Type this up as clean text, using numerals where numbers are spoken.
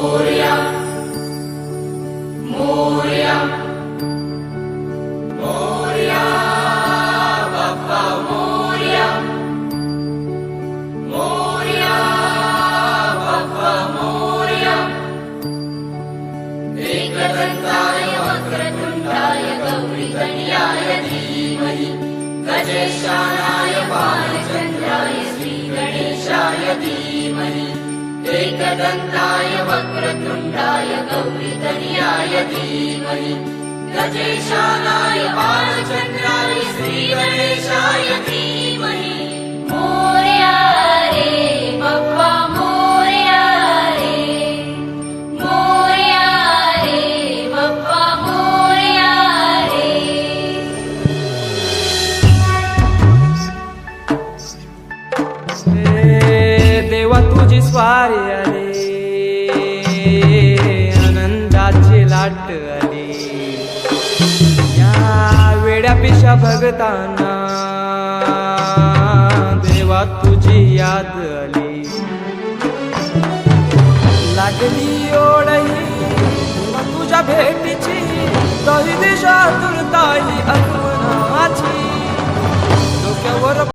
मोरया मोरया मोरया बाप्पा मोरया मोरया बाप्पा मोरया एकदन्ताय वक्रतुण्डाय गौरीतनयाय धीमहि गजेशानाय बालचन्द्राय श्रीगणेशाय धीमहि एकदन्ताय वक्रतुण्डाय गौरीतनयाय धीमहि गजेशानाय बालचन्द्राय श्रीगणेशाय धीमहि मोरया रे बाप्पा मोरया रे मोरया रे बाप्पा मोरया रे देवा तुझी स्वारी आली आनंदाची लाट आली या वेड्या पिशा भगतांना देवा तुझी याद आली लागली ओढही तुझ्या भेटीची दही दिशा तुरताई आठवणाची डोक्यावर